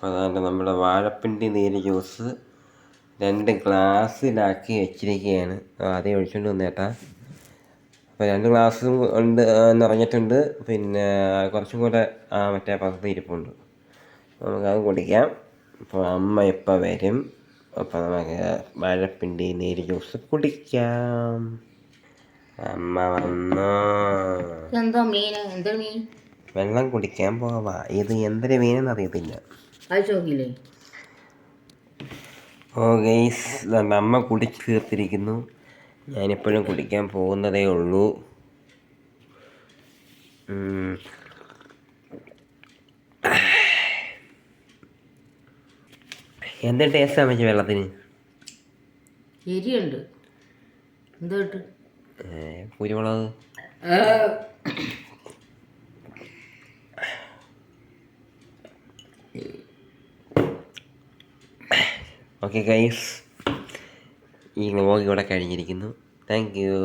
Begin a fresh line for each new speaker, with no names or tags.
അതാണ്ട് നമ്മുടെ വാഴപ്പിണ്ടി നീര് ജ്യൂസ് 2 ഗ്ലാസ്സിലാക്കി വെച്ചിരിക്കുകയാണ്. ആദ്യം ഒഴിച്ചുകൊണ്ട് വന്നേട്ടാ. അപ്പോൾ 2 ഗ്ലാസ്സും ഉണ്ട് നിറഞ്ഞിട്ടുണ്ട്. പിന്നെ കുറച്ചും കൂടെ മറ്റേ പകുതി ഇരിപ്പുണ്ട്. നമുക്കത് കുടിക്കാം. അപ്പോൾ അമ്മ ഇപ്പോൾ വരും. അപ്പോൾ നമുക്ക് വാഴപ്പിണ്ടി നീര് ജ്യൂസ് കുടിക്കാം. അമ്മ വന്നോ?
എന്താ മീൻ? എന്തൊരു മീൻ?
വെള്ളം കുടിക്കാൻ പോവാ. ഇത് എന്തൊരു മീനെന്ന് അറിയത്തില്ല.
ചോദിക്കില്ലേ?
ഓ ഗൈസ്, അമ്മ കുടിച്ച് തീർത്തിരിക്കുന്നു. ഞാനിപ്പോഴും കുടിക്കാൻ പോകുന്നതേ ഉള്ളൂ. എന്ത് ടേസ്റ്റാണ് വെച്ച് വെള്ളത്തിന്?
എരിയുണ്ട്. എന്താ കിട്ടും?
കുരുമുളക്. ഓക്കെ ഗൈസ്, ഈ വ്ളോഗ് ഇവിടെ കഴിഞ്ഞിരിക്കുന്നു. Thank you.